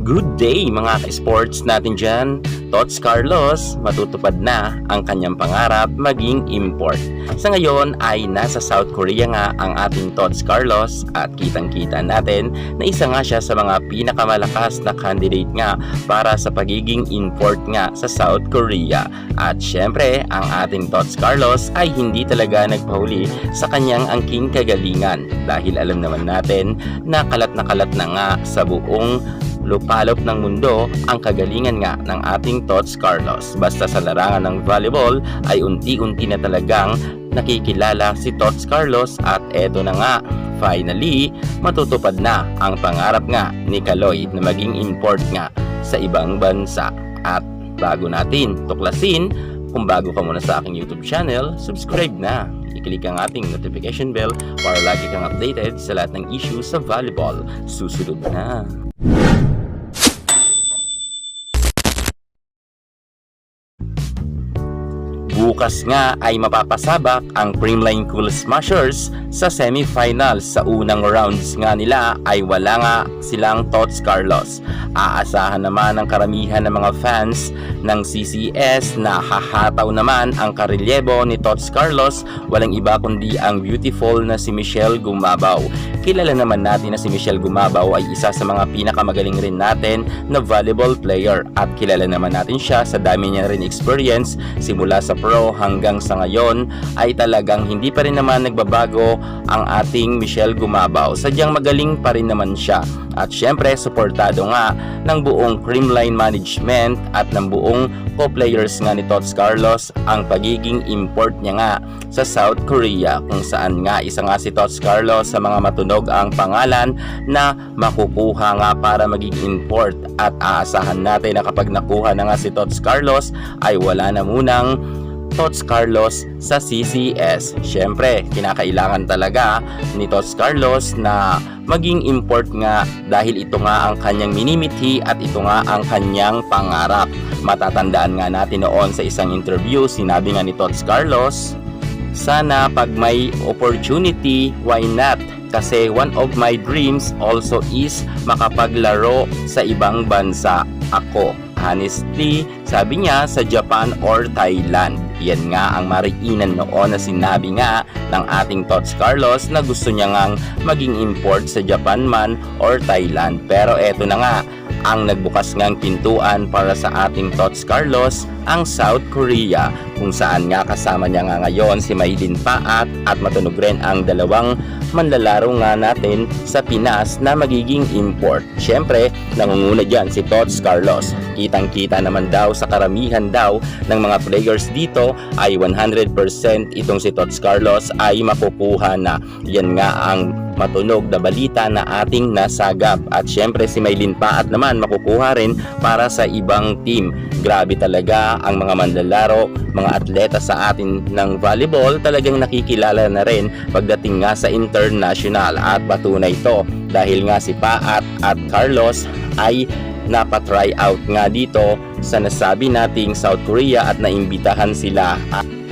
Good day mga ka-sports natin dyan. Tots Carlos, matutupad na ang kanyang pangarap maging import. Sa ngayon ay nasa South Korea nga ang ating Tots Carlos at kitang-kita natin na isa nga siya sa mga pinakamalakas na candidate nga para sa pagiging import nga sa South Korea. At syempre, ang ating Tots Carlos ay hindi talaga nagpahuli sa kanyang angking kagalingan dahil alam naman natin na kalat na nga sa buong lupalop ng mundo ang kagalingan nga ng ating Tots Carlos. Basta sa larangan ng volleyball ay unti-unti na talagang nakikilala si Tots Carlos at eto na nga, finally, matutupad na ang pangarap nga ni Kaloy na maging import nga sa ibang bansa. At bago natin tuklasin, kung bago ka muna sa aking YouTube channel, subscribe na. I-click ang ating notification bell para lagi kang updated sa lahat ng issues sa volleyball. Susunod na! Bukas nga ay mapapasabak ang Creamline Cool Smashers sa semifinals. Sa unang rounds nga nila ay wala nga silang Tots Carlos. Aasahan naman ng karamihan ng mga fans ng CCS na hahataw naman ang karelyebo ni Tots Carlos. Walang iba kundi ang beautiful na si Michelle Gumabaw. Kilala naman natin na si Michelle Gumabaw ay isa sa mga pinakamagaling rin natin na volleyball player at kilala naman natin siya sa dami niya rin experience simula sa pro hanggang sa ngayon ay talagang hindi pa rin naman nagbabago ang ating Michelle Gumabaw. Sadyang magaling pa rin naman siya at syempre suportado nga ng buong Creamline management at ng buong co-players nga ni Tots Carlos ang pagiging import niya nga sa South Korea, kung saan nga isa nga si Tots Carlos sa mga matunog ang pangalan na makukuha nga para maging import. At aasahan natin na kapag nakuha na nga si Tots Carlos ay wala na munang Tots Carlos sa CCS. Syempre, kinakailangan talaga ni Tots Carlos na maging import nga dahil ito nga ang kanyang minimithi at ito nga ang kanyang pangarap. Matatandaan nga natin noon sa isang interview, sinabi nga ni Tots Carlos, sana pag may opportunity, why not? Kasi one of my dreams also is makapaglaro sa ibang bansa ako. Honestly, sabi niya sa Japan or Thailand. Yan nga ang mariinan noon na sinabi nga ng ating Tots Carlos na gusto niya ngang maging import sa Japan man or Thailand. Pero eto na nga, ang nagbukas ngang pintuan para sa ating Tots Carlos ang South Korea, kung saan nga kasama niya nga ngayon si Maylin Paat at matunog rin ang dalawang manlalaro nga natin sa Pinas na magiging import. Syempre, nangunguna dyan si Tots Carlos. Kitang-kita naman daw sa karamihan daw ng mga players dito ay 100% itong si Tots Carlos ay makukuha na. Yan nga ang matunog na balita na ating nasagap. At syempre si Maylin Paat naman makukuha rin para sa ibang team. Grabe talaga ang mga manlalaro, mga atleta sa atin ng volleyball, talagang nakikilala na rin pagdating nga sa international. At patunay ito dahil nga si Paat at Carlos ay napatry out nga dito sa nasabi nating South Korea at naimbitahan sila.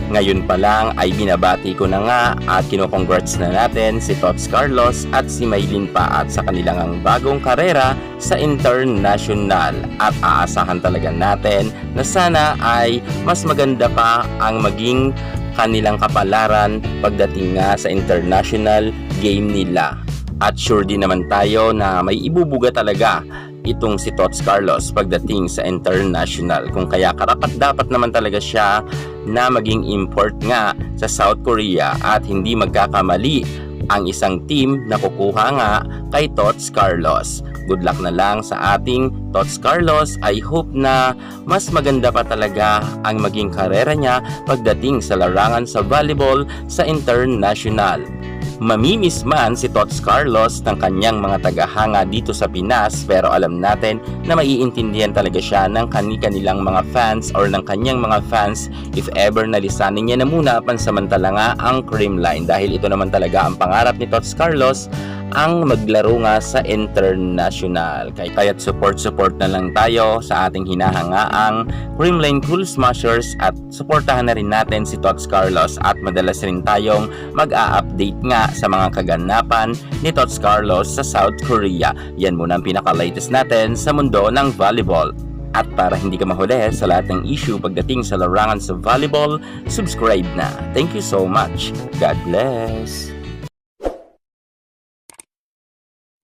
Ngayon pa lang ay binabati ko na nga at kino-congrats na natin si Tots Carlos at si Maylin Paat sa kanilang bagong karera sa international. At aasahan talaga natin na sana ay mas maganda pa ang maging kanilang kapalaran pagdating nga sa international game nila. At sure din naman tayo na may ibubuga talaga itong si Tots Carlos pagdating sa international, kung kaya karapat dapat naman talaga siya na maging import nga sa South Korea at hindi magkakamali ang isang team na kukuha nga kay Tots Carlos. Good luck na lang sa ating Tots Carlos. I hope na mas maganda pa talaga ang maging karera niya pagdating sa larangan sa volleyball sa international. Mamimiss man si Tots Carlos ng kanyang mga tagahanga dito sa Pinas, pero alam natin na maiintindihan talaga siya ng kanilang mga fans or ng kanyang mga fans if ever nalisanin niya na muna pansamantala nga ang Creamline, dahil ito naman talaga ang pangarap ni Tots Carlos ang maglaro nga sa international. Kaya't support na lang tayo sa ating hinahangaang Creamline Cool Smashers at supportahan na rin natin si Tots Carlos at madalas rin tayong mag-a-update nga sa mga kaganapan ni Tots Carlos sa South Korea. Yan muna ang pinaka-latest natin sa mundo ng volleyball. At para hindi ka mahuli sa lahat ng issue pagdating sa larangan sa volleyball, subscribe na. Thank you so much. God bless.